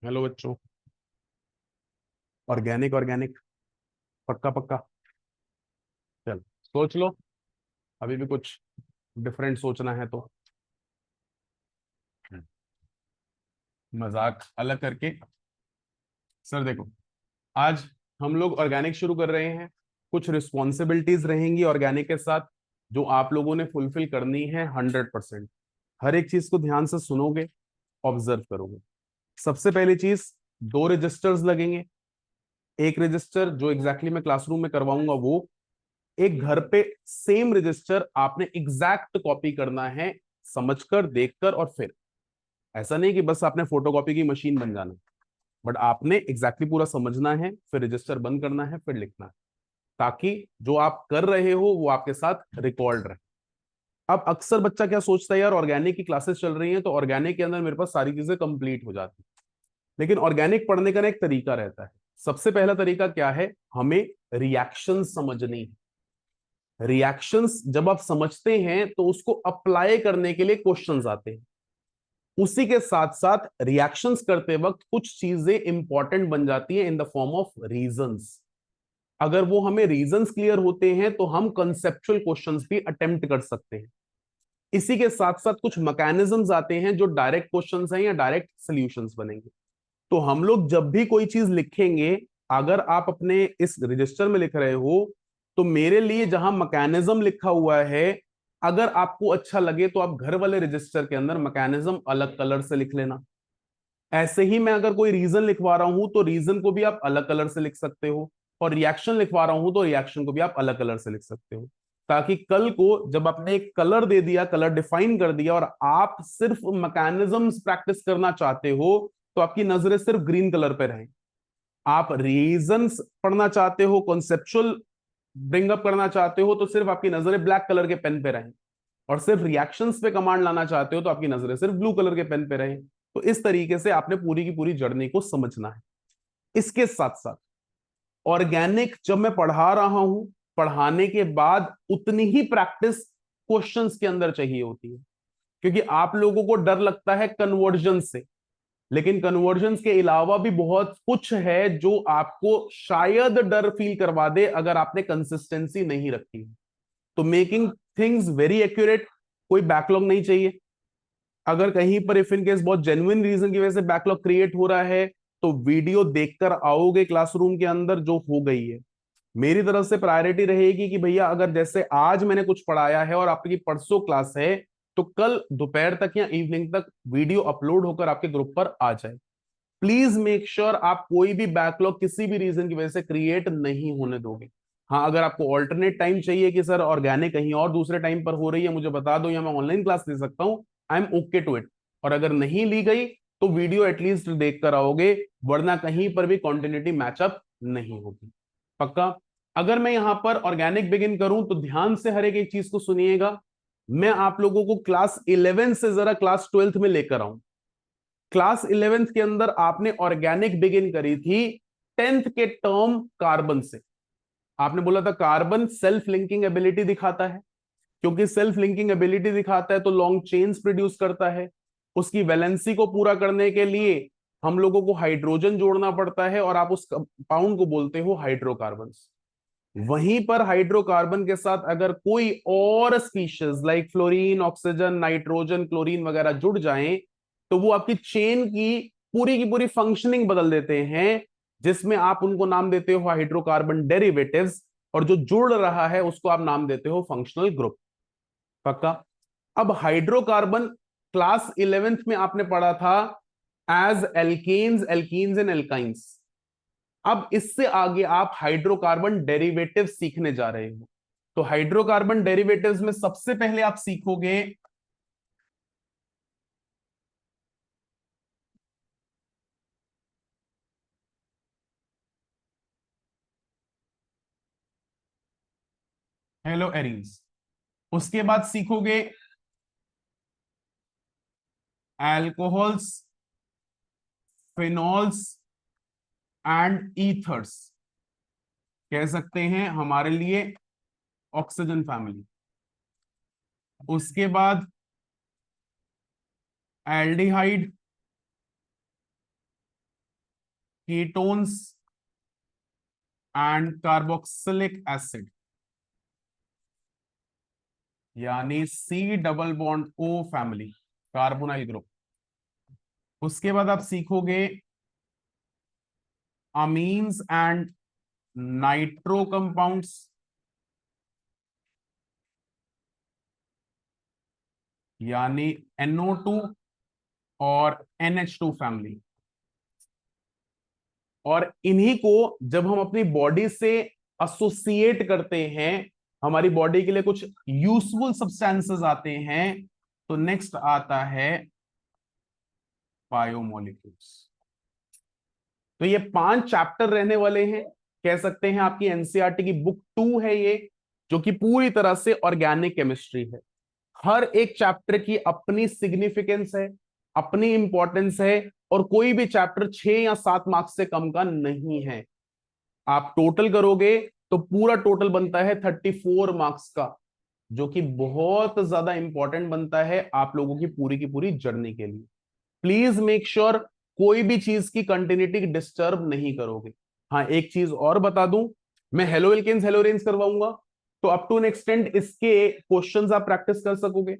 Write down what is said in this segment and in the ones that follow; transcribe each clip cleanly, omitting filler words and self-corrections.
Hello बच्चों। Organic organic पक्का पक्का। चल सोच लो। अभी भी कुछ डिफरेंट सोचना है तो मजाक अलग करके। सर देखो, आज हम लोग ऑर्गेनिक शुरू कर रहे हैं। कुछ रिस्पॉन्सिबिलिटीज रहेंगी ऑर्गेनिक के साथ, जो आप लोगों ने फुलफिल करनी है 100%। हर एक चीज को ध्यान से सुनोगे, ऑब्जर्व करोगे। सबसे पहली चीज, दो रजिस्टर्स लगेंगे। एक रजिस्टर जो एग्जैक्टली मैं क्लासरूम में करवाऊंगा वो, एक घर पे सेम रजिस्टर आपने एग्जैक्ट कॉपी करना है, समझकर देखकर। और फिर ऐसा नहीं कि बस आपने फोटोकॉपी की मशीन बन जाना, बट आपने एग्जैक्टली पूरा समझना है, फिर रजिस्टर बंद करना है, फिर लिखना है, ताकि जो आप कर रहे हो वो आपके साथ रिकॉर्ड रहे। अब अक्सर बच्चा क्या सोचता है, यार ऑर्गेनिक की क्लासेस चल रही हैं तो ऑर्गेनिक के अंदर मेरे पास सारी चीजें कंप्लीट हो जाती हैं। लेकिन ऑर्गेनिक पढ़ने का ना एक तरीका रहता है। सबसे पहला तरीका क्या है, हमें रिएक्शन समझनी है। रिएक्शंस जब आप समझते हैं तो उसको अप्लाई करने के लिए क्वेश्चंस आते हैं। उसी के साथ साथ रिएक्शंस करते वक्त कुछ चीजें इंपॉर्टेंट बन जाती हैं in the form of reasons. अगर वो हमें रीजंस क्लियर होते हैं तो हम कंसेप्चुअल क्वेश्चंस भी अटेम्प्ट कर सकते हैं। इसी के साथ साथ कुछ मैकेनिज्म्स आते हैं जो डायरेक्ट क्वेश्चंस हैं या डायरेक्ट सॉल्यूशंस बनेंगे। तो हम लोग जब भी कोई चीज लिखेंगे, अगर आप अपने इस रजिस्टर में लिख रहे हो, तो मेरे लिए जहां मैकेनिज्म लिखा हुआ है, अगर आपको अच्छा लगे तो आप घर वाले रजिस्टर के अंदर मैकेनिज्म अलग कलर से लिख लेना। ऐसे ही मैं अगर कोई रीजन लिखवा रहा हूं तो रीजन को भी आप अलग कलर से लिख सकते हो, और रिएक्शन लिखवा रहा हूं तो रिएक्शन को भी आप अलग कलर से लिख सकते हो। ताकि कल को जब आपने एक कलर दे दिया, कलर डिफाइन कर दिया, और आप सिर्फ मैकेनिज्म्स प्रैक्टिस करना चाहते हो, तो आपकी नजरें सिर्फ ग्रीन कलर पे रहें। आप रीजंस पढ़ना चाहते हो, कॉन्सेप्चुअल ब्रिंग अप करना चाहते हो, तो सिर्फ आपकी नजरें ब्लैक कलर के पेन पे रहें। और सिर्फ रिएक्शंस पे कमांड लाना चाहते हो तो आपकी नजरें सिर्फ ब्लू कलर के पेन पे रहें। तो इस तरीके से आपने पूरी की पूरी जर्नी को समझना है। इसके साथ साथ ऑर्गेनिक जब मैं पढ़ा रहा हूं, पढ़ाने के बाद उतनी ही प्रैक्टिस क्वेश्चंस के अंदर चाहिए होती है। क्योंकि आप लोगों को डर लगता है कन्वर्जन से, लेकिन कन्वर्जन के अलावा भी बहुत कुछ है जो आपको शायद डर फील करवा दे अगर आपने कंसिस्टेंसी नहीं रखी है। तो मेकिंग थिंग्स वेरी एक्यूरेट, कोई बैकलॉग नहीं चाहिए। अगर कहीं पर इफ इन केस बहुत जेन्युइन रीजन की वजह से बैकलॉग क्रिएट हो रहा है, तो वीडियो देखकर आओगे क्लासरूम के अंदर जो हो गई है। मेरी तरफ से प्रायोरिटी रहेगी कि भैया अगर जैसे आज मैंने कुछ पढ़ाया है और आपकी परसों क्लास है, तो कल दोपहर तक या इवनिंग तक वीडियो अपलोड होकर आपके ग्रुप पर आ जाए। प्लीज मेक श्योर आप कोई भी बैकलॉग किसी भी रीजन की वजह से क्रिएट नहीं होने दोगे। हाँ, अगर आपको ऑल्टरनेट टाइम चाहिए कि सर ऑर्गेनिक कहीं और दूसरे टाइम पर हो रही है मुझे बता दो, या मैं ऑनलाइन क्लास ले सकता हूं, I am okay to it. और अगर नहीं ली गई तो वीडियो एटलीस्ट देख कर आओगे, वरना कहीं पर भी कॉन्टिन्यूटी मैचअप नहीं होगी। पक्का। अगर मैं यहां पर ऑर्गेनिक बिगिन करूं तो ध्यान से हर एक चीज को सुनिएगा। मैं आप लोगों को क्लास 11 से जरा क्लास 12th में लेकर आऊं। क्लास 11th के अंदर आपने ऑर्गेनिक बिगिन करी थी 10th के टर्म कार्बन से। आपने बोला था कार्बन सेल्फ लिंकिंग एबिलिटी दिखाता है। क्योंकि सेल्फ लिंकिंग एबिलिटी दिखाता है तो लॉन्ग चेन्स प्रोड्यूस करता है। उसकी वैलेंसी को पूरा करने के लिए हम लोगों को हाइड्रोजन जोड़ना पड़ता है, और आप उस कंपाउंड को बोलते हो हाइड्रोकार्बन। वहीं पर हाइड्रोकार्बन के साथ अगर कोई और species like fluorine, oxygen, nitrogen, chlorine वगैरह जुड़ जाएं, तो वो आपकी चेन की पूरी फंक्शनिंग बदल देते हैं, जिसमें आप उनको नाम देते हो हाइड्रोकार्बन डेरिवेटिव्स। और जो जुड़ रहा है उसको आप नाम देते हो फंक्शनल ग्रुप। पक्का। अब हाइड्रोकार्बन क्लास 11th में आपने पढ़ा था as alkanes, alkenes and alkynes. अब इससे आगे आप हाइड्रोकार्बन डेरिवेटिव सीखने जा रहे हो। तो हाइड्रोकार्बन डेरिवेटिव्स में सबसे पहले आप सीखोगे हेलो एरीन्स। उसके बाद सीखोगे एल्कोहल्स, फिनॉल्स एंड ईथर्स। कह सकते हैं हमारे लिए ऑक्सीजन फैमिली। उसके बाद aldehyde, ketones and carboxylic acid, यानी C double bond O family, carbonyl group. उसके बाद आप सीखोगे अमीन्स एंड नाइट्रो कंपाउंड्स, यानी NO2 और NH2 फैमिली। और इन्हीं को जब हम अपनी बॉडी से एसोसिएट करते हैं, हमारी बॉडी के लिए कुछ यूजफुल सब्सटेंसेस आते हैं, तो नेक्स्ट आता है बायोमोलिक्यूल्स। तो ये 5 चैप्टर रहने वाले हैं, कह सकते हैं आपकी एनसीईआरटी की बुक 2 है ये, जो कि पूरी तरह से ऑर्गेनिक केमिस्ट्री है। हर एक चैप्टर की अपनी सिग्निफिकेंस है, अपनी इंपॉर्टेंस है, और कोई भी चैप्टर 6 या 7 मार्क्स से कम का नहीं है। आप टोटल करोगे तो पूरा टोटल बनता है 34 मार्क्स का, जो कि बहुत ज्यादा इंपॉर्टेंट बनता है आप लोगों की पूरी जर्नी के लिए। प्लीज मेक श्योर कोई भी चीज की कंटिन्यूटी डिस्टर्ब नहीं करोगे। हाँ, एक चीज और बता दूं, मैं हेलो एल्केन्स हेलो एरेन्स करवाऊंगा, तो अप टू एन एक्सटेंड इसके क्वेश्चंस आप प्रैक्टिस कर सकोगे।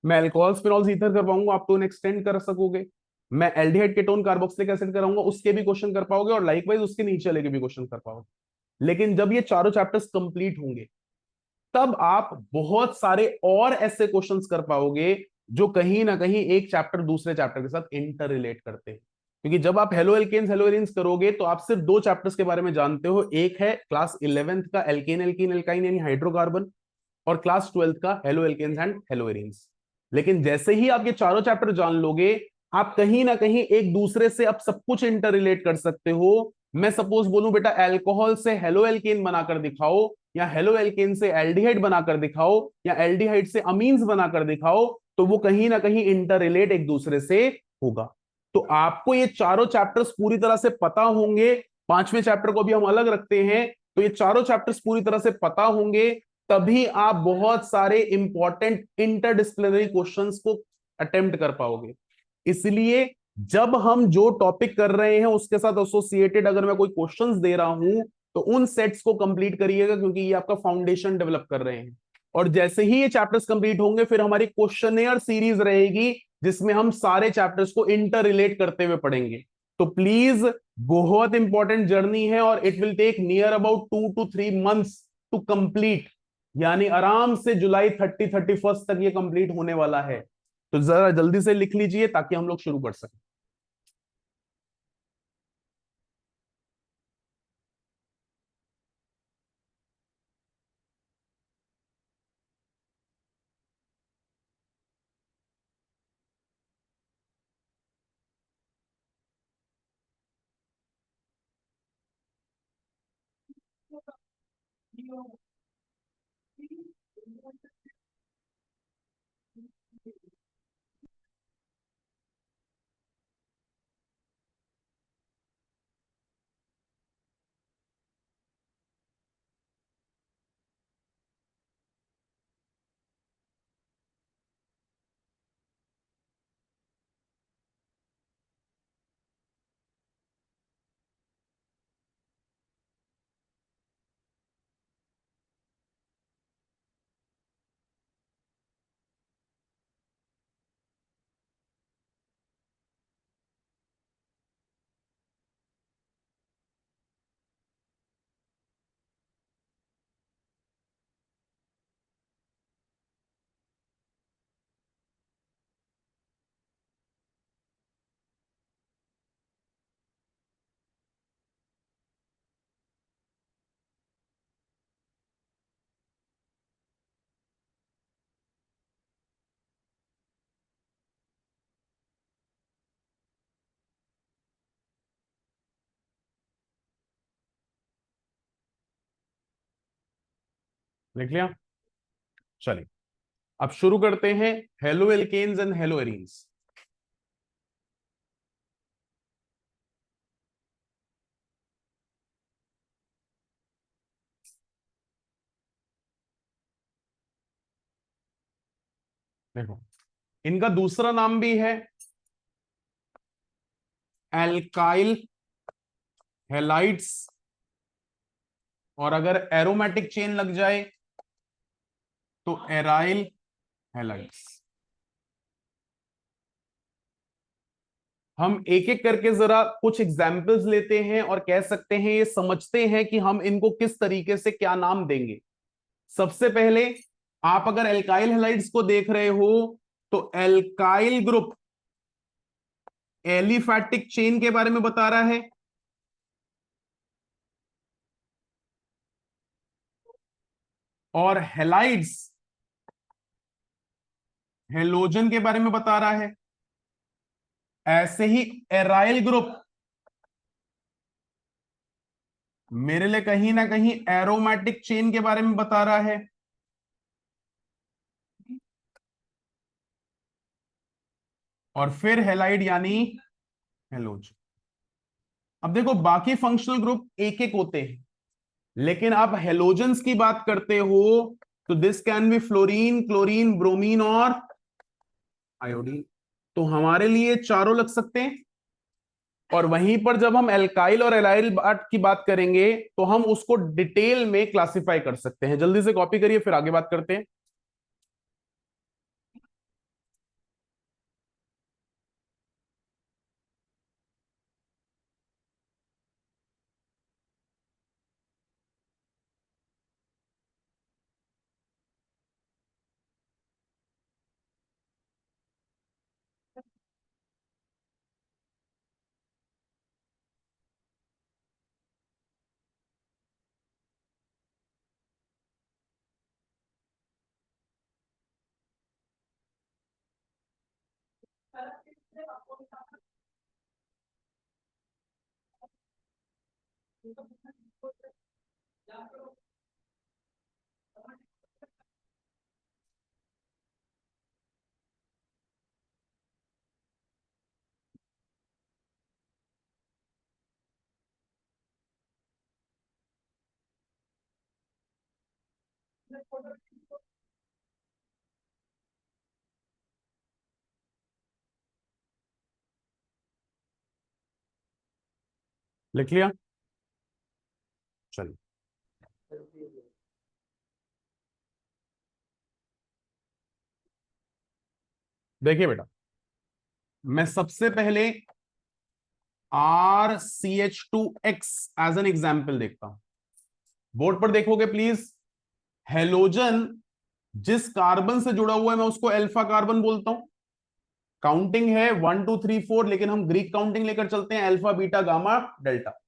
मैं अल्कोहल्स फिनॉल्स ईथर करवाऊंगा, अप टू एन एक्सटेंड कर सकोगे। मैं एल्डिहाइड कीटोन कार्बोक्सिलिक एसिड कराऊंगा, उसके भी क्वेश्चन कर पाओगे, और लाइकवाइज उसके नीचे वाले के भी क्वेश्चन कर पाओगे। लेकिन जब ये चारों चैप्टर्स कंप्लीट होंगे, तब आप बहुत सारे और ऐसे क्वेश्चंस कर पाओगे जो कहीं ना कहीं एक चैप्टर दूसरे चैप्टर के साथ इंटर रिलेट करते हैं। क्योंकि जब आप हेलो एल्केन्स हेलो एरीन्स करोगे, तो आप सिर्फ 2 चैप्टर्स के बारे में जानते हो। एक है क्लास 11th का एल्केन एल्कीन एल्काइन यानी हाइड्रोकार्बन, और क्लास 12th का halo alkanes and halo arenes. लेकिन जैसे ही आप ये चारों चैप्टर जान लोगे, आप कहीं ना कहीं एक दूसरे से अब सब कुछ इंटर रिलेट कर सकते हो। मैं सपोज बोलूं बेटा एल्कोहल से हेलो एल्केन बनाकर दिखाओ, या हेलो एल्केन से एल्डिहाइड बनाकर दिखाओ, या एल्डिहाइड से अमीन्स बनाकर दिखाओ, तो वो कहीं ना कहीं इंटर रिलेट एक दूसरे से होगा। तो आपको ये चारों चैप्टर्स पूरी तरह से पता होंगे। 5वें चैप्टर को भी हम अलग रखते हैं, तो ये चारों चैप्टर्स पूरी तरह से पता होंगे, तभी आप बहुत सारे इंपॉर्टेंट इंटरडिसिप्लिनरी क्वेश्चंस को अटेम्प्ट कर पाओगे। इसलिए जब हम जो टॉपिक कर रहे हैं उसके साथ एसोसिएटेड अगर मैं कोई क्वेश्चंस दे रहा हूं, तो उन सेट्स को कंप्लीट करिएगा, क्योंकि ये आपका फाउंडेशन डेवलप कर रहे हैं। और जैसे ही ये चैप्टर्स कंप्लीट होंगे, फिर हमारी क्वेश्चनेयर सीरीज रहेगी, जिसमें हम सारे चैप्टर्स को इंटर रिलेट करते हुए पढ़ेंगे। तो प्लीज, बहुत इंपॉर्टेंट जर्नी है, और it will take near about 2 to 3 months to complete. यानी आराम से जुलाई 31st तक ये कंप्लीट होने वाला है। तो जरा जल्दी से लिख लीजिए ताकि हम लोग शुरू कर सकें। लिख लिया? चलिए, अब शुरू करते हैं halo alkanes and halo arenes. देखो, इनका दूसरा नाम भी है एल्काइल हेलाइड्स, और अगर एरोमेटिक चेन लग जाए तो एराइल हेलाइड्स। हम एक एक करके जरा कुछ एग्जाम्पल्स लेते हैं और कह सकते हैं, ये समझते हैं कि हम इनको किस तरीके से क्या नाम देंगे। सबसे पहले आप अगर एल्काइल हेलाइड्स को देख रहे हो तो एल्काइल ग्रुप एलिफैटिक चेन के बारे में बता रहा है, और हेलाइड्स हेलोजन के बारे में बता रहा है। ऐसे ही एराइल ग्रुप मेरे लिए कहीं ना कहीं एरोमेटिक चेन के बारे में बता रहा है। और फिर हेलाइड यानी हेलोजन। अब देखो बाकी फंक्शनल ग्रुप एक एक होते हैं, लेकिन आप हेलोजेंस की बात करते हो तो this can be fluorine, chlorine, bromine और आयोडीन। तो हमारे लिए चारों लग सकते हैं। और वहीं पर जब हम एल्काइल और एलाइल की बात करेंगे तो हम उसको डिटेल में क्लासिफाई कर सकते हैं। जल्दी से कॉपी करिए, फिर आगे बात करते हैं। लिख लिया? चलिए देखिए बेटा, मैं सबसे पहले RCH2X एज एन एग्जाम्पल देखता हूं। बोर्ड पर देखोगे प्लीज। हेलोजन जिस कार्बन से जुड़ा हुआ है मैं उसको अल्फा कार्बन बोलता हूं। काउंटिंग है 1 2 3 4, लेकिन हम ग्रीक काउंटिंग लेकर चलते हैं, अल्फा बीटा गामा डेल्टा।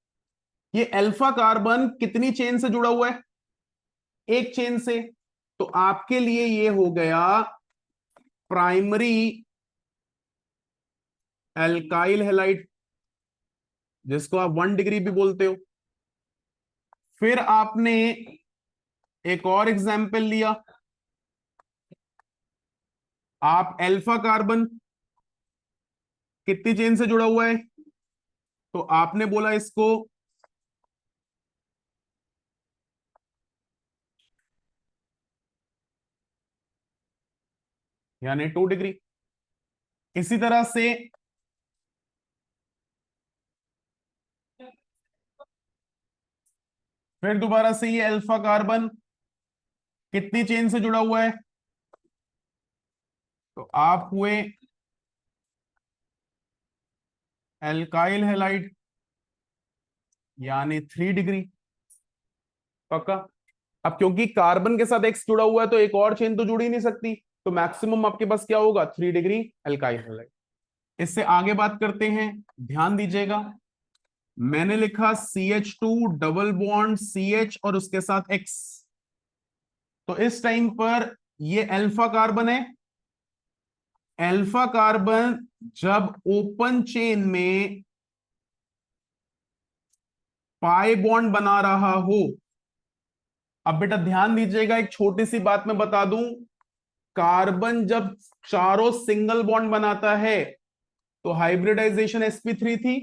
ये अल्फा कार्बन कितनी चेन से जुड़ा हुआ है? एक चेन से। तो आपके लिए ये हो गया प्राइमरी एल्काइल हेलाइड, जिसको आप 1 डिग्री भी बोलते हो। फिर आपने एक और एग्जाम्पल लिया, आप अल्फा कार्बन कितनी चेन से जुड़ा हुआ है, तो आपने बोला इसको यानी 2 डिग्री। इसी तरह से फिर दोबारा से ये अल्फा कार्बन कितनी चेन से जुड़ा हुआ है, तो आप हुए एल्काइल हेलाइड यानी 3 डिग्री। पक्का? अब क्योंकि कार्बन के साथ एक्स जुड़ा हुआ है तो एक और चेन तो जुड़ ही नहीं सकती, तो मैक्सिमम आपके पास क्या होगा? 3 डिग्री एल्काइल हेलाइड। इससे आगे बात करते हैं, ध्यान दीजिएगा। मैंने लिखा CH2 डबल बॉन्ड CH और उसके साथ X। तो इस टाइम पर ये अल्फा कार्बन है। अल्फा कार्बन जब ओपन चेन में पाई बॉन्ड बना रहा हो, अब बेटा ध्यान दीजिएगा, एक छोटी सी बात मैं बता दूं। कार्बन जब चारों सिंगल बॉन्ड बनाता है तो हाइब्रिडाइजेशन sp3 थी।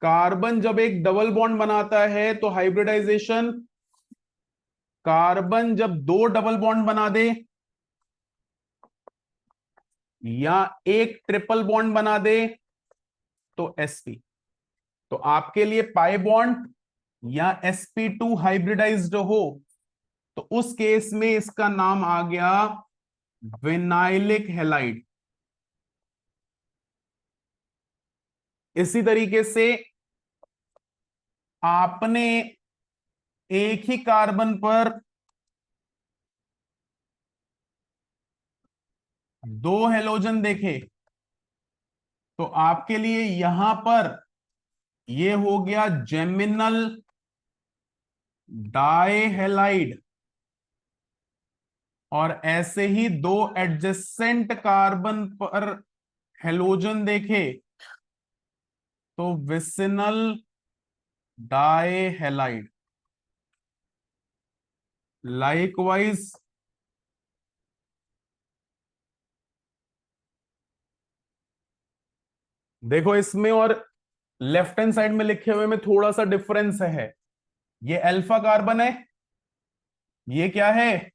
कार्बन जब एक डबल बॉन्ड बनाता है तो हाइब्रिडाइजेशन, कार्बन जब दो डबल बॉन्ड बना दे या एक ट्रिपल बॉन्ड बना दे तो sp। तो आपके लिए पाई बॉन्ड या sp2 हाइब्रिडाइज्ड हो तो उस केस में इसका नाम आ गया विनाइलिक हैलाइड। इसी तरीके से आपने एक ही कार्बन पर दो हेलोजन देखे तो आपके लिए यहां पर ये हो गया जेमिनल डाइहेलाइड, और ऐसे ही दो एडजेसेंट कार्बन पर हेलोजन देखे तो विसिनल डाइहेलाइड। लाइकवाइज देखो इसमें और लेफ्ट हैंड साइड में लिखे हुए में थोड़ा सा डिफरेंस है। ये अल्फा कार्बन है, ये क्या है?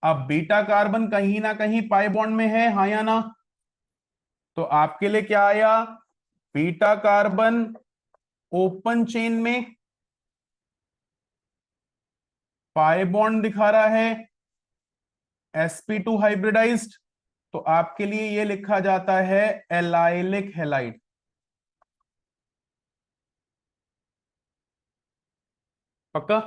अब बीटा कार्बन कहीं ना कहीं पाई बॉन्ड में है, हाँ या ना? तो आपके लिए क्या आया? बीटा कार्बन ओपन चेन में पाई बॉन्ड दिखा रहा है, sp2 हाइब्रिडाइज्ड। तो आपके लिए ये लिखा जाता है एलाइलिक हैलाइड। पक्का?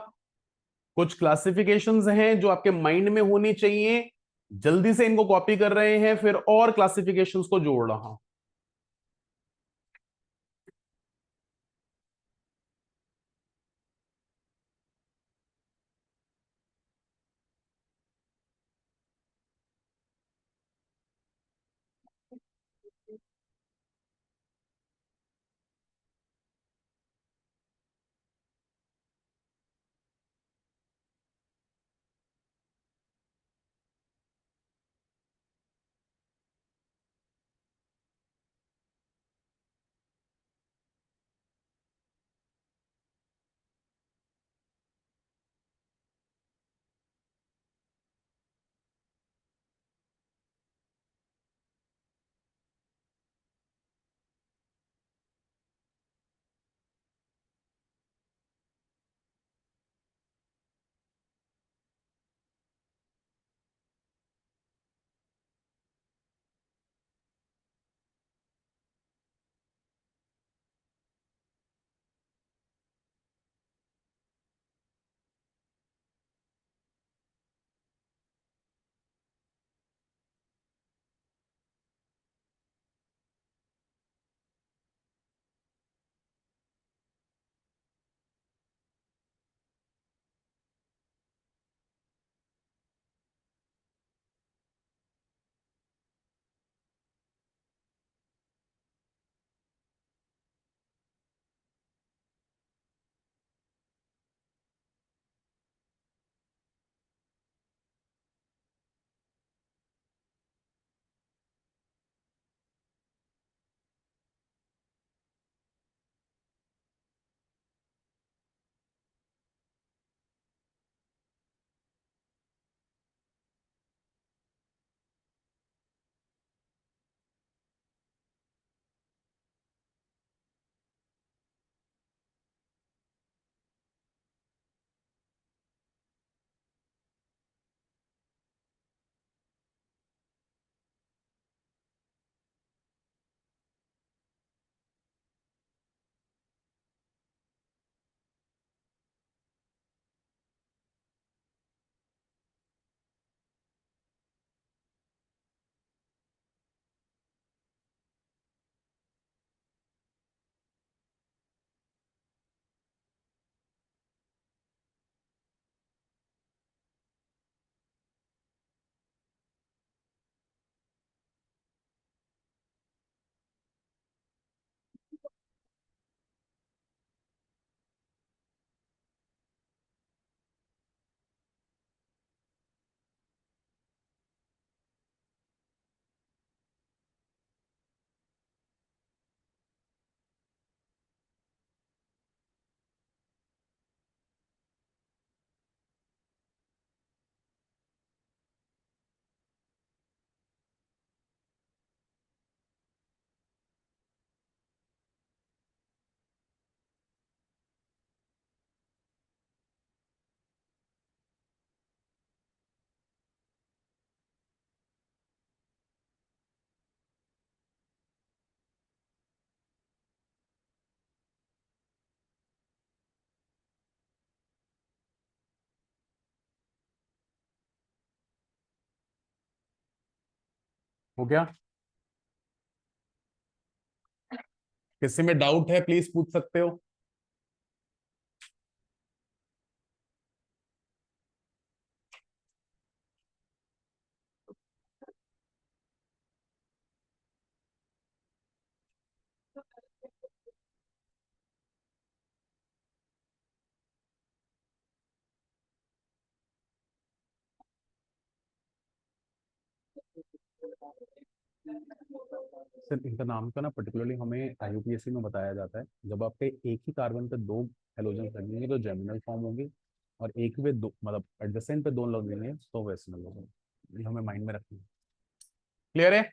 कुछ क्लासिफिकेशंस हैं जो आपके माइंड में होनी चाहिए, जल्दी से इनको कॉपी कर रहे हैं फिर और क्लासिफिकेशंस को जोड़ रहा हूं। हो गया? किसी में डाउट है प्लीज पूछ सकते हो। सर इनका नाम का ना पर्टिकुलरली हमें आईयूपीएसी में बताया जाता है, जब आपके एक ही कार्बन पे दो हेलोजन लगेंगे तो जेमिनल फॉर्म होंगे, और एक पे दो मतलब एडजेसेंट पे दो लगेंगे तो वेसिनल होगा। ये हमें माइंड में रखना है। क्लियर है?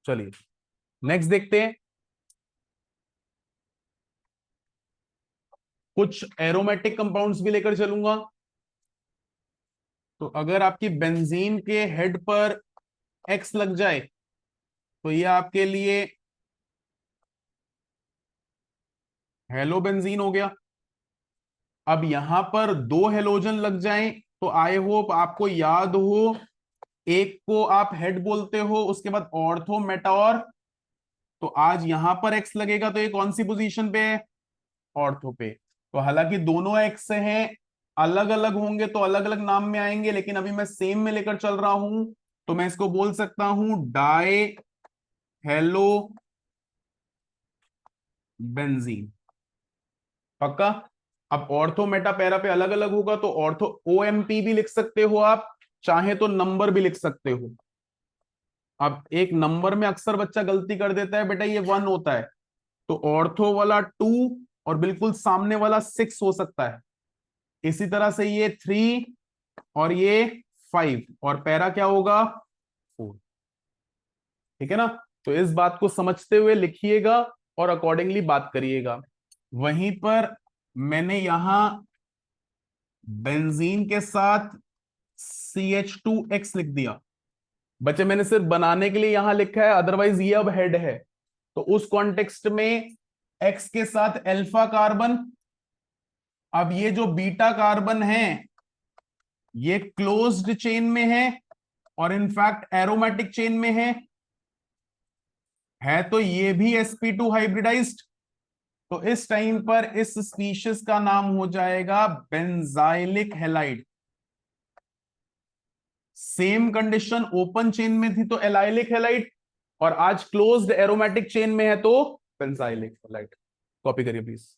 चलिए नेक्स्ट देखते हैं। कुछ एरोमेटिक कंपाउंड्स भी लेकर चलूंगा। तो अगर आपकी बेंजीन के हेड पर एक्स लग जाए तो ये आपके लिए हेलो बेंजीन हो गया। अब यहां पर दो हेलोजन लग जाएं तो आई होप आपको याद हो, एक को आप हेड बोलते हो, उसके बाद ऑर्थो मेटा और, तो आज यहां पर एक्स लगेगा तो ये कौन सी पोजीशन पे है? ऑर्थो पे। तो हालांकि दोनों एक्स हैं, अलग अलग होंगे तो अलग अलग नाम में आएंगे, लेकिन अभी मैं सेम में लेकर चल रहा हूं तो मैं इसको बोल सकता हूं डाई हेलो बेंजीन। पक्का? अब ऑर्थो मेटा पैरा पे अलग अलग होगा तो ऑर्थो ओएमपी भी लिख सकते हो आप, चाहे तो नंबर भी लिख सकते हो। अब एक नंबर में अक्सर बच्चा गलती कर देता है, बेटा ये 1 होता है तो ऑर्थो वाला 2 और बिल्कुल सामने वाला 6 हो सकता है। इसी तरह से ये 3 और ये 5 और पैरा क्या होगा? 4। ठीक है ना? तो इस बात को समझते हुए लिखिएगा और अकॉर्डिंगली बात करिएगा। वहीं पर मैंने यहां बेंजीन के साथ CH2X लिख दिया। बच्चे मैंने सिर्फ बनाने के लिए यहां लिखा है, अदरवाइज ये अब हेड है। तो उस कॉन्टेक्स्ट में X के साथ अल्फा कार्बन। अब ये जो बीटा कार्बन है ये क्लोज्ड चेन में है और इनफैक्ट एरोमेटिक चेन में है तो ये भी sp2 हाइब्रिडाइज्ड। तो इस टाइम पर इस स्पीशीज का नाम हो जाएगा benzylic halide. Same condition open chain में थी तो एलाइलिक हैलाइड, और आज क्लोज्ड एरोमेटिक चेन में है तो बेंजाइलिक हैलाइड। कॉपी करिए प्लीज।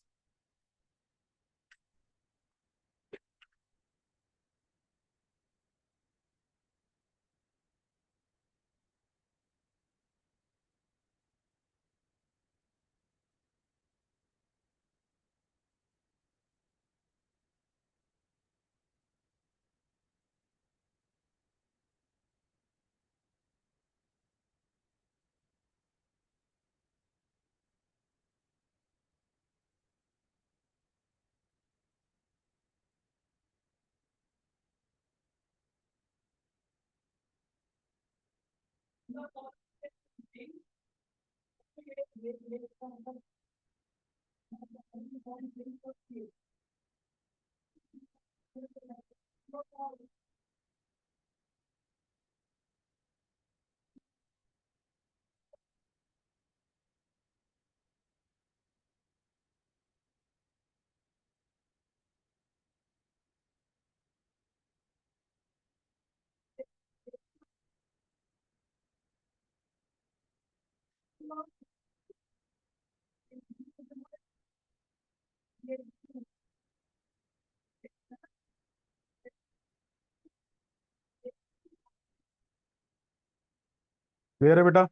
क्लियर है बेटा?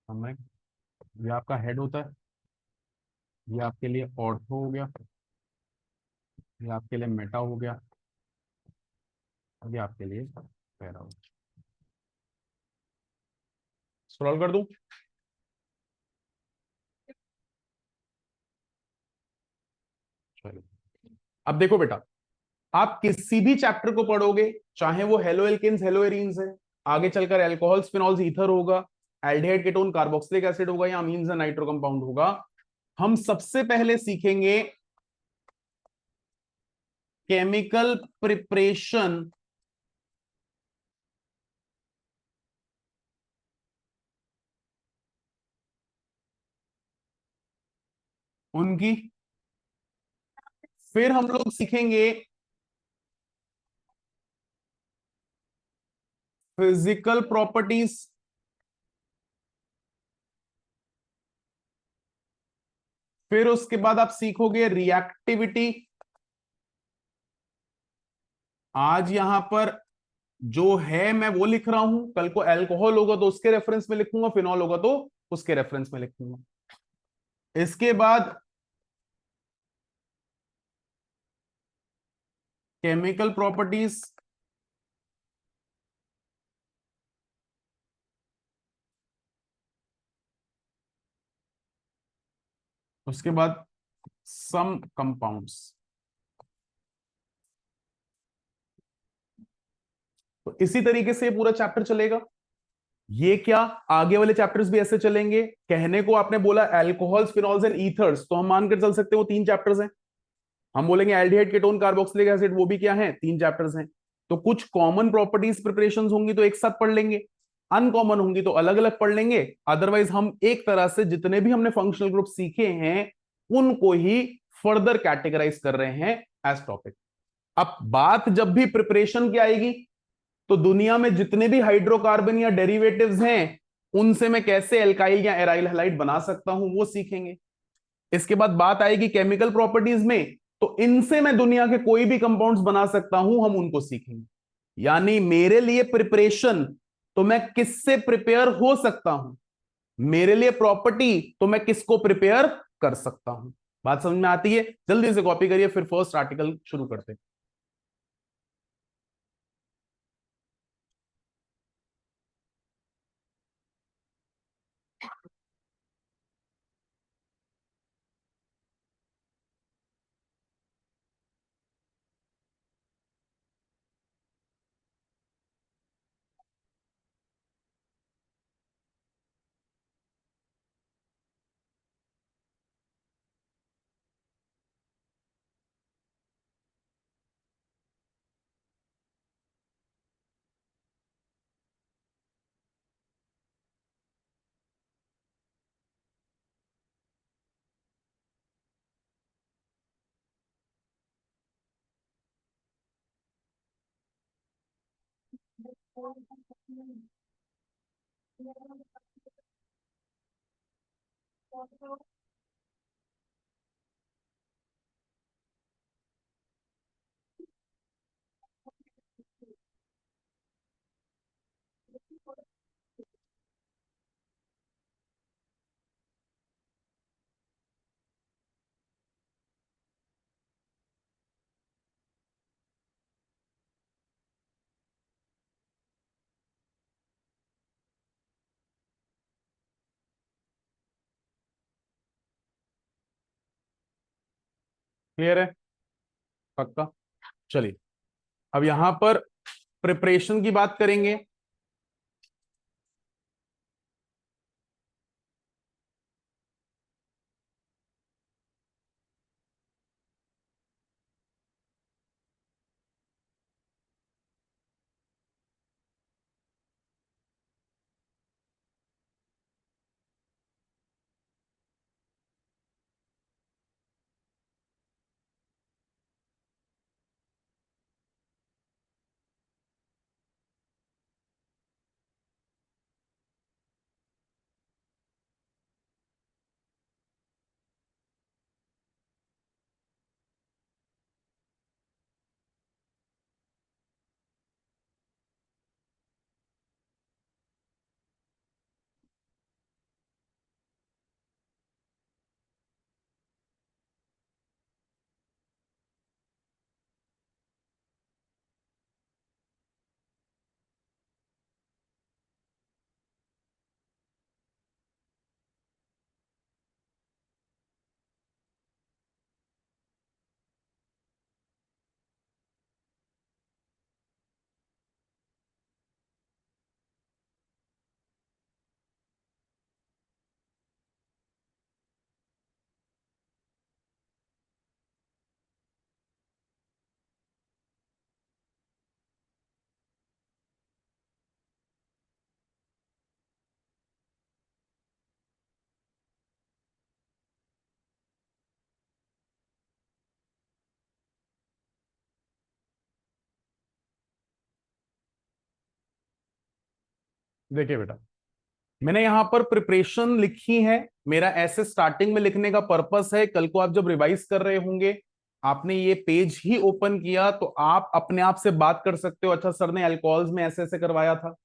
हमें ये आपका हेड होता है, ये आपके लिए ऑर्थो हो गया, ये आपके लिए मेटा हो गया, ये आपके लिए पैरा हो गया। स्क्रॉल कर दूं? चलो अब देखो बेटा, आप किसी भी चैप्टर को पढ़ोगे, चाहे वो हेलो एल्केन्स हेलो एरीन्स है, आगे चलकर एल्कोहल्स फिनॉल्स ईथर होगा, एल्डिहाइड कीटोन कार्बोक्सिलिक एसिड होगा या अमीन्स एंड नाइट्रो कंपाउंड होगा, हम सबसे पहले सीखेंगे केमिकल प्रिपरेशन उनकी, फिर हम लोग सीखेंगे फिजिकल प्रॉपर्टीज, फिर उसके बाद आप सीखोगे रिएक्टिविटी। आज यहां पर जो है मैं वो लिख रहा हूं, कल को अल्कोहल होगा तो उसके रेफरेंस में लिखूंगा, फिनॉल होगा तो उसके रेफरेंस में लिखूंगा। इसके बाद केमिकल प्रॉपर्टीज, उसके बाद सम कंपाउंड्स। तो इसी तरीके से पूरा चैप्टर चलेगा। ये क्या, आगे वाले चैप्टर्स भी ऐसे चलेंगे। कहने को आपने बोला अल्कोहल्स फिनॉल्स एंड ईथर्स, तो हम मानकर चल सकते हैं वो 3 चैप्टर्स हैं। हम बोलेंगे एल्डिहाइड कीटोन कार्बोक्सिलिक एसिड, वो भी क्या है, 3 चैप्टर्स हैं। तो कुछ कॉमन प्रॉपर्टीज प्रिपरेशंस होंगी तो एक साथ पढ़ लेंगे, अनकॉमन होंगी तो अलग अलग पढ़ लेंगे। अदरवाइज हम एक तरह से जितने भी हमने फंक्शनल ग्रुप सीखे हैं उनको ही फर्दर कैटेगराइज कर रहे हैं एज टॉपिक। अब बात जब भी प्रिपरेशन की आएगी तो दुनिया में जितने भी हाइड्रोकार्बन या डेरिवेटिव्स हैं उनसे मैं कैसे एल्काइल या एराइल हैलाइड बना सकता हूं वो सीखेंगे। इसके बाद बात आएगी केमिकल प्रॉपर्टीज में, तो इनसे मैं दुनिया के कोई भी कंपाउंड्स बना सकता हूं, हम उनको सीखेंगे। यानी मेरे लिए प्रिपरेशन, तो मैं किससे प्रिपेयर हो सकता हूं, मेरे लिए प्रॉपर्टी, तो मैं किसको प्रिपेयर कर सकता हूं। बात समझ में आती है? जल्दी से कॉपी करिए, फिर फर्स्ट आर्टिकल शुरू करते हैं। क्लियर है? पक्का? चलिए, अब यहां पर प्रिपरेशन की बात करेंगे। देखिए बेटा, मैंने यहां पर प्रिपरेशन लिखी है। मेरा ऐसे स्टार्टिंग में लिखने का पर्पस है, कल को आप जब रिवाइज कर रहे होंगे, आपने ये पेज ही ओपन किया तो आप अपने आप से बात कर सकते हो, अच्छा सर ने अल्कोहल्स में ऐसे ऐसे करवाया था,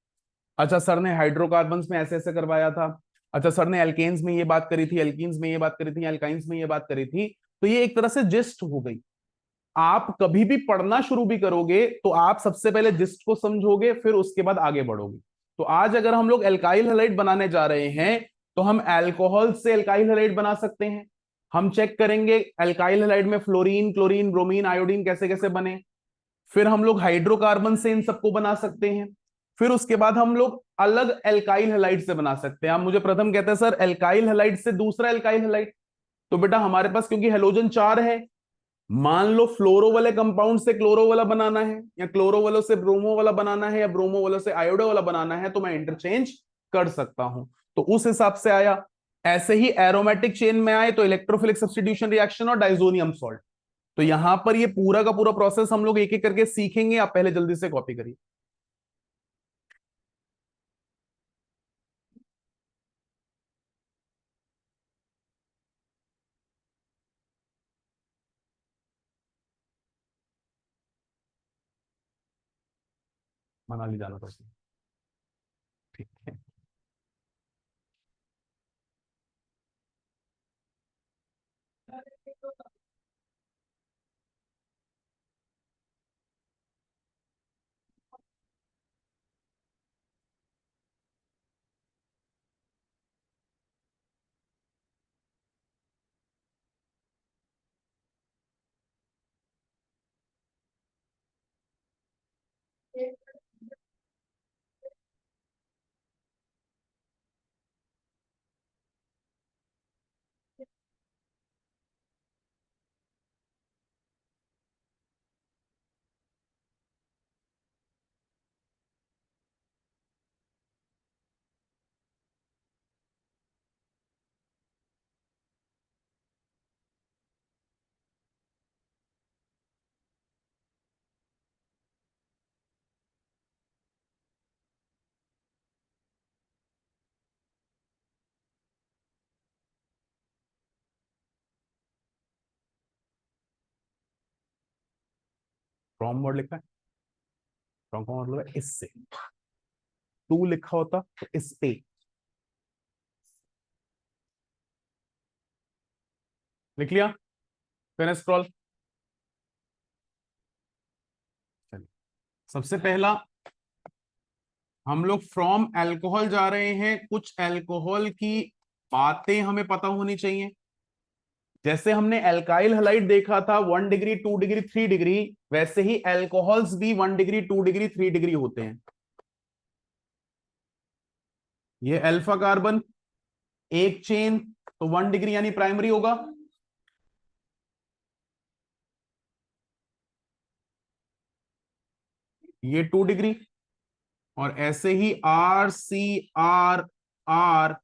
अच्छा सर ने हाइड्रोकार्बन्स में ऐसे ऐसे करवाया था, अच्छा सर ने एल्केन्स में ये बात करी थी, एल्कीन्स में ये बात करी थी, एल्काइंस में ये बात करी थी। तो ये एक तरह से जिस्ट हो गई। आप कभी भी पढ़ना शुरू भी करोगे तो आप सबसे पहले जिस्ट को समझोगे, फिर उसके बाद आगे बढ़ोगे। तो आज अगर हम लोग एल्काइल हैलाइड बनाने जा रहे हैं तो हम अल्कोहल से एल्काइल हैलाइड बना सकते हैं। हम चेक करेंगे एल्काइल हैलाइड में फ्लोरीन, क्लोरीन, ब्रोमीन, आयोडीन कैसे कैसे बने। फिर हम लोग हाइड्रोकार्बन से इन सबको बना सकते हैं। फिर उसके बाद हम लोग अलग एल्काइल हैलाइड से बना सकते हैं। आप मुझे प्रथम कहते हैं सर एल्काइल हैलाइड से दूसरा एल्काइल हैलाइड, तो बेटा हमारे पास क्योंकि हेलोजन 4 है, मान लो फ्लोरो वाले कंपाउंड से क्लोरो वाला बनाना है, या क्लोरो वालों से ब्रोमो वाला बनाना है, या ब्रोमो वालों से आयोडो वाला बनाना है, तो मैं इंटरचेंज कर सकता हूं। तो उस हिसाब से आया। ऐसे ही एरोमेटिक चेन में आए तो इलेक्ट्रोफिलिक सब्स्टिट्यूशन रिएक्शन और डाइजोनियम सॉल्ट। तो यहां पर ये पूरा का पूरा प्रोसेस हम लोग एक एक करके सीखेंगे। आप पहले जल्दी से कॉपी करिए। मनाली जाना पड़ता, ठीक है। फ्रॉम वर्ड लिखा है, फ्रॉम का मतलब है इससे। टू लिखा होता तो इस पे। लिख लिया, फिर स्क्रॉल। चलिए, सबसे पहला हम लोग फ्रॉम अल्कोहल जा रहे हैं। कुछ अल्कोहल की बातें हमें पता होनी चाहिए। जैसे हमने एल्काइल हलाइड देखा था 1 डिग्री, 2 डिग्री, 3 डिग्री, वैसे ही अल्कोहल्स भी 1 डिग्री, 2 डिग्री, 3 डिग्री होते हैं। ये अल्फा कार्बन एक चेन, तो 1 डिग्री यानी प्राइमरी होगा। ये 2 डिग्री, और ऐसे ही R C R R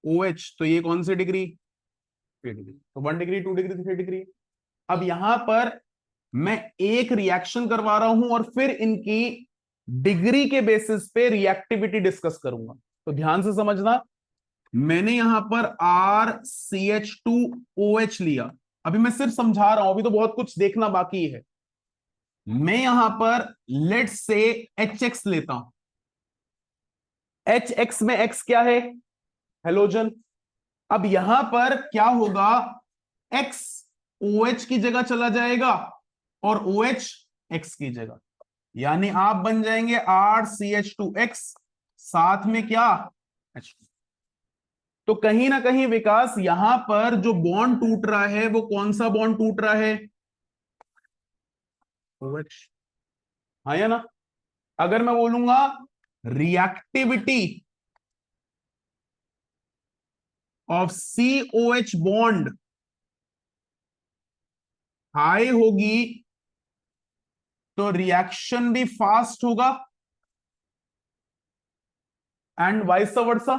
O H, तो ये कौन सी डिग्री? 3 डिग्री। तो 1 डिग्री, 2 डिग्री, 3 डिग्री। अब यहां पर मैं एक रिएक्शन करवा रहा हूं और फिर इनकी डिग्री के बेसिस पे रिएक्टिविटी डिस्कस करूंगा। तो ध्यान से समझना, मैंने यहां पर RCH2OH लिया। अभी मैं सिर्फ समझा रहा हूं, अभी तो बहुत कुछ देखना बाकी है। मैं यहां पर लेट से HX लेता हूं। HX में X क्या है? हेलोजन। अब यहां पर क्या होगा? X OH की जगह चला जाएगा और OH X की जगह, यानी आप बन जाएंगे RCH2X, साथ में क्या? H2। तो कहीं ना कहीं विकास यहां पर जो बॉन्ड टूट रहा है वो कौन सा बॉन्ड टूट रहा है? OH। हाँ या ना? अगर मैं बोलूंगा reactivity of COH bond high होगी तो रिएक्शन भी फास्ट होगा, एंड वाइस वर्सा।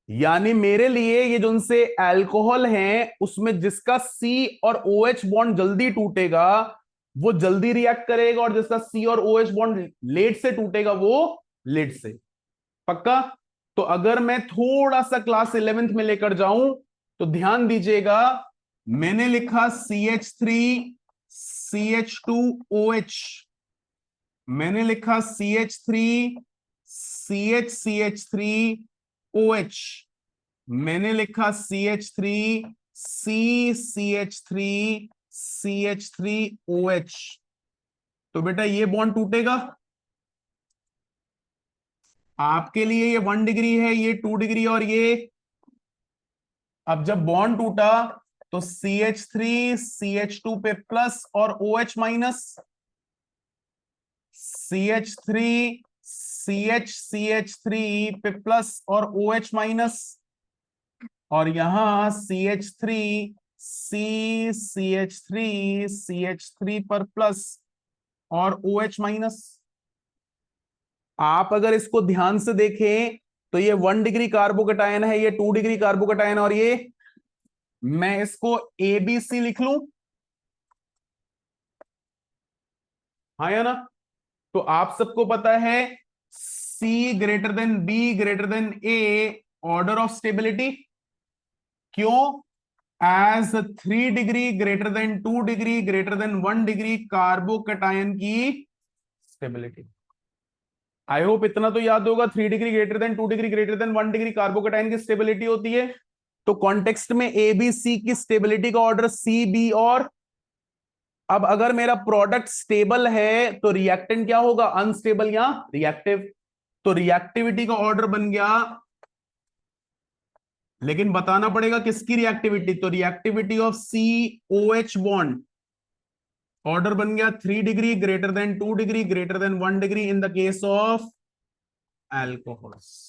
यानी मेरे लिए ये जो उनसे अल्कोहल है उसमें जिसका C और OH बॉन्ड जल्दी टूटेगा वो जल्दी रिएक्ट करेगा, और जिसका C और OH बॉन्ड लेट से टूटेगा वो लेट से। पक्का? तो अगर मैं थोड़ा सा क्लास 11th में लेकर जाऊं तो ध्यान दीजिएगा, मैंने लिखा CH3 CH2OH, मैंने लिखा CH3 CH3OH, मैंने लिखा CH3 CH3OH। तो बेटा ये बॉन्ड टूटेगा, आपके लिए ये 1 डिग्री है, ये 2 डिग्री, और ये, अब जब बॉन्ड टूटा तो CH3 CH2 पे प्लस और OH माइनस, CH3 CH3 पे प्लस और OH माइनस, और यहां CH3 पर प्लस और OH माइनस। आप अगर इसको ध्यान से देखें तो ये 1 डिग्री कार्बोकेटायन है, ये 2 डिग्री कार्बोकेटायन, और ये, मैं इसको ABC लिख लूं, हाँ या ना? तो आप सबको पता है C greater than B greater than A order of stability, क्यों? As 3 degree greater than 2 degree greater than 1 degree carbocation की स्टेबिलिटी। आई होप इतना तो याद होगा, 3 degree greater than 2 degree greater than 1 degree carbocation की स्टेबिलिटी होती है। तो कॉन्टेक्स्ट में ए बी सी की स्टेबिलिटी का ऑर्डर सी बी, और अब अगर मेरा प्रोडक्ट स्टेबल है तो रिएक्टेंट क्या होगा? अनस्टेबल या रिएक्टिव। तो रिएक्टिविटी का ऑर्डर बन गया, लेकिन बताना पड़ेगा किसकी रिएक्टिविटी, तो reactivity of C O H bond order बन गया 3 degree greater than 2 degree greater than 1 degree in the case of alcohols.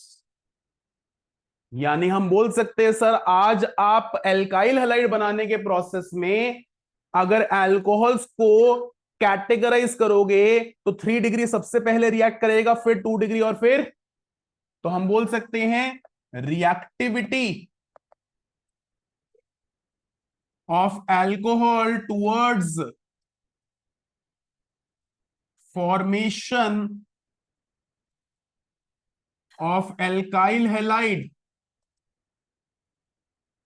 यानी हम बोल सकते हैं सर, आज आप एल्काइल हैलाइड बनाने के प्रोसेस में अगर अल्कोहल्स को कैटेगराइज करोगे तो 3 डिग्री सबसे पहले रिएक्ट करेगा, फिर 2 डिग्री, और फिर, तो हम बोल सकते हैं reactivity of alcohol towards formation of alkyl halide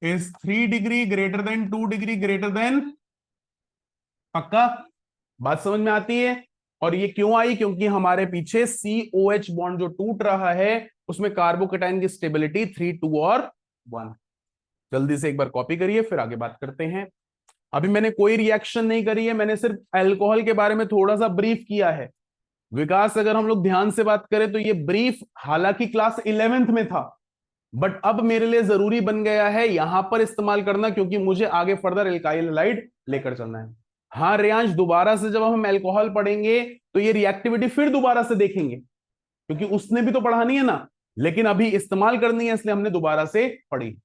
is 3 degree greater than 2 degree greater then, पक्का? बात समझ में आती है? और ये क्यों आई? क्योंकि हमारे पीछे COH बॉन्ड जो टूट रहा है उसमें कार्बोकेटाइन की स्टेबिलिटी 3 2 और 1। जल्दी से एक बार कॉपी करिए, फिर आगे बात करते हैं। अभी मैंने कोई रिएक्शन नहीं करी है, मैंने सिर्फ अल्कोहल के बारे में थोड़ा सा ब्रीफ किया है। विकास, अगर हम लोग ध्यान से बात करें तो ये ब्रीफ हालांकि क्लास 11th में था, बट अब मेरे लिए जरूरी बन गया है यहां पर इस्तेमाल करना, क्योंकि मुझे आगे फर्दर एल्काइल हैलाइड लेकर चलना है। हाँ रेयांश, दोबारा से जब हम अल्कोहल पढ़ेंगे तो ये रिएक्टिविटी फिर दोबारा से देखेंगे, क्योंकि उसने भी तो पढ़ानी है ना, लेकिन अभी इस्तेमाल करनी है इसलिए हमने दोबारा से पढ़ी।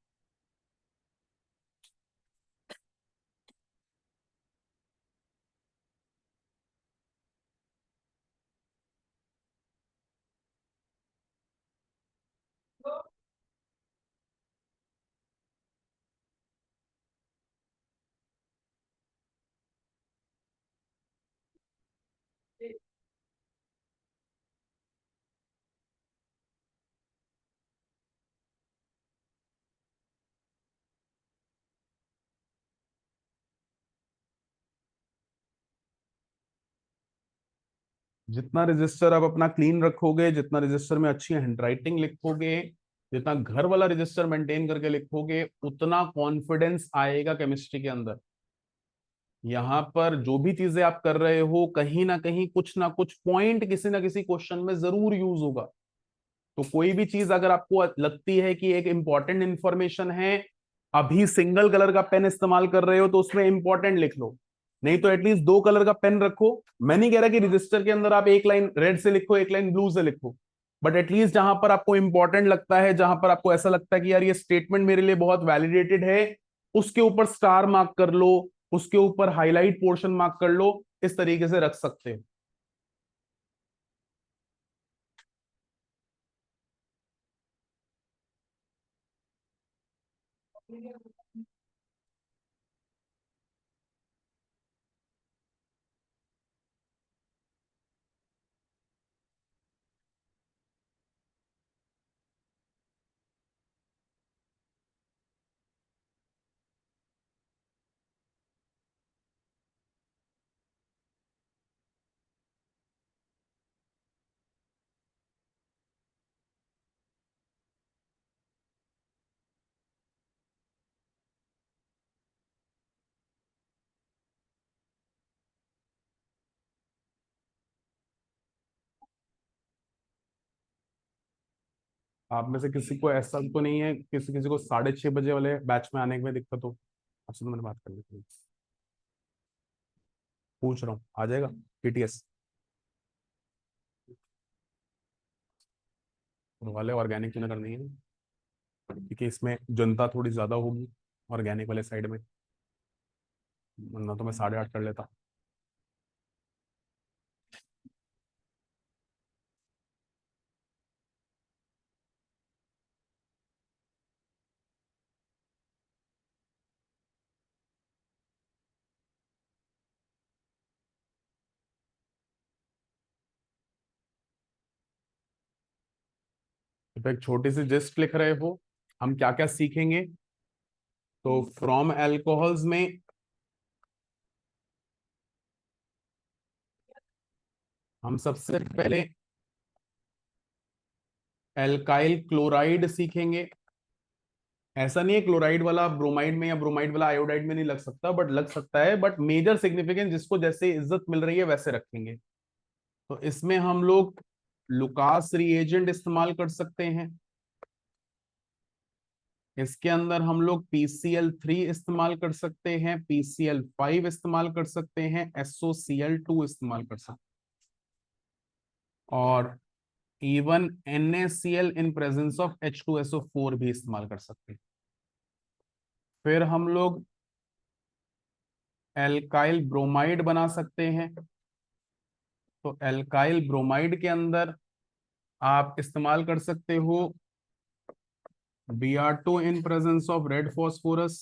जितना रजिस्टर आप अपना क्लीन रखोगे, जितना रजिस्टर में अच्छी हैंडराइटिंग लिखोगे, जितना घर वाला रजिस्टर मेंटेन करके लिखोगे, उतना कॉन्फिडेंस आएगा केमिस्ट्री के अंदर। यहां पर जो भी चीजें आप कर रहे हो, कहीं ना कुछ पॉइंट किसी ना किसी क्वेश्चन में जरूर यूज होगा। तो कोई भी चीज अगर आपको लगती है कि एक इंपॉर्टेंट इंफॉर्मेशन है, अभी सिंगल कलर का पेन इस्तेमाल कर रहे हो तो उसमें इंपॉर्टेंट लिख लो, नहीं तो एटलीस्ट 2 कलर का पेन रखो। मैं नहीं कह रहा कि रजिस्टर के अंदर आप एक लाइन रेड से लिखो, एक लाइन ब्लू से लिखो, बट एटलीस्ट जहां पर आपको इंपॉर्टेंट लगता है, जहां पर आपको ऐसा लगता है कि यार ये स्टेटमेंट मेरे लिए बहुत वैलिडेटेड है, उसके ऊपर स्टार मार्क कर लो, उसके ऊपर हाईलाइट पोर्शन मार्क कर लो, इस तरीके से रख सकते हो। आप में से किसी को ऐसा तो नहीं है, किसी किसी को 6:30 बजे वाले बैच में आने में दिक्कत हो? आपसे तो मैंने बात कर ली थी, पूछ रहा हूँ आ जाएगा टीटीएस वाले? ऑर्गेनिक क्यों ना करनी है? क्योंकि इसमें जनता थोड़ी ज्यादा होगी ऑर्गेनिक वाले साइड में, वरना तो मैं 8:30 कर लेता। तो एक छोटी सी जिस्ट लिख रहे हो, हम क्या क्या सीखेंगे? तो फ्रॉम अल्कोहल्स में हम सबसे पहले एल्काइल क्लोराइड सीखेंगे। ऐसा नहीं है क्लोराइड वाला ब्रोमाइड में या ब्रोमाइड वाला आयोडाइड में नहीं लग सकता, बट लग सकता है, बट मेजर सिग्निफिकेंस जिसको जैसे इज्जत मिल रही है वैसे रखेंगे। तो इसमें हम लोग लुकास रिएजेंट इस्तेमाल कर सकते हैं। इसके अंदर हम लोग PCl3 इस्तेमाल कर सकते हैं, PCl5 इस्तेमाल कर सकते हैं, SOCl2 इस्तेमाल कर सकते हैं, और even NaCl in presence of H2SO4 भी इस्तेमाल कर सकते हैं। फिर हम लोग एल्काइल ब्रोमाइड बना सकते हैं। तो एल्काइल ब्रोमाइड के अंदर आप इस्तेमाल कर सकते हो Br2 in presence of red phosphorus,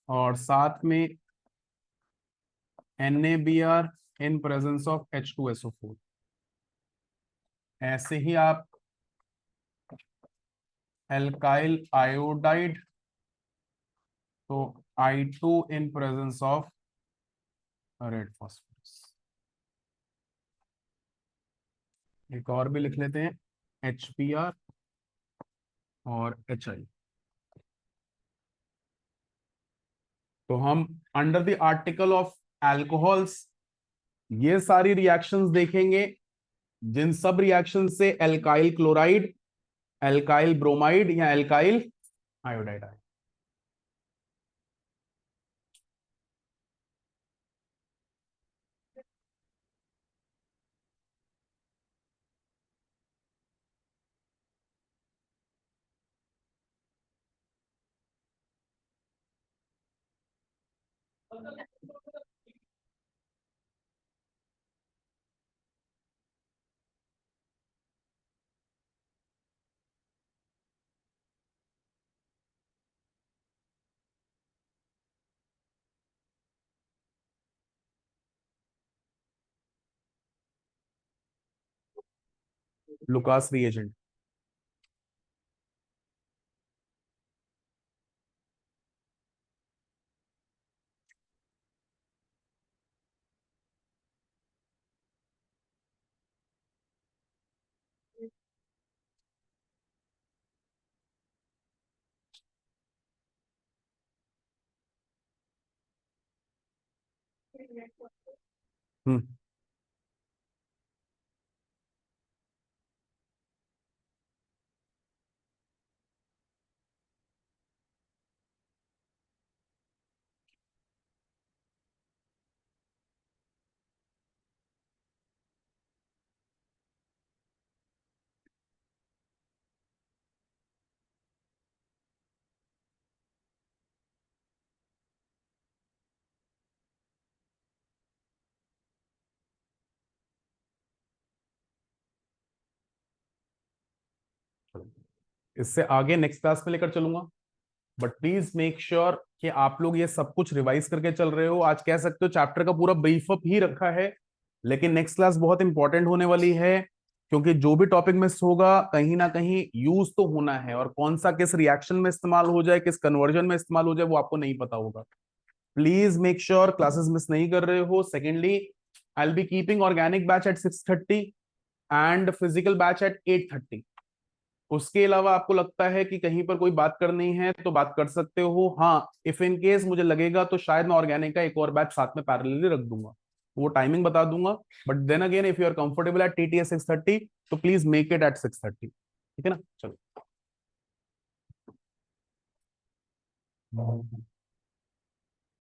और साथ में NaBr in presence of H2SO4। ऐसे ही आप एल्काइल आयोडाइड, तो I2 in presence of red phosphorus. एक और भी लिख लेते हैं, HBr और HI। तो हम under the article of alcohols ये सारी रिएक्शंस देखेंगे, जिन सब रिएक्शन से एल्काइल क्लोराइड, एल्काइल ब्रोमाइड या एल्काइल आयोडाइड आए। Lucas reagent. हम्म। इससे आगे नेक्स्ट क्लास में लेकर चलूंगा, बट प्लीज मेक श्योर कि आप लोग ये सब कुछ रिवाइज करके चल रहे हो। आज कह सकते हो चैप्टर का पूरा ब्रीफ अप ही रखा है, लेकिन नेक्स्ट क्लास बहुत इंपॉर्टेंट होने वाली है, क्योंकि जो भी टॉपिक मिस होगा कहीं ना कहीं यूज तो होना है, और कौन सा किस रिएक्शन में इस्तेमाल हो जाए, किस कन्वर्जन में इस्तेमाल हो जाए, वो आपको नहीं पता होगा। Please make sure classes miss नहीं कर रहे हो। Secondly, I will be keeping organic batch at 6:30 and physical batch at 8:30। उसके अलावा आपको लगता है कि कहीं पर कोई बात करनी है तो बात कर सकते हो। हाँ, इफ इन केस मुझे लगेगा तो शायद मैं ऑर्गेनिक का एक और बैच साथ में पैरेलली रख दूंगा, वो टाइमिंग बता दूंगा। But then again, if you are comfortable at TTS 6:30, तो प्लीज मेक इट एट 6:30। ठीक है ना, चलो।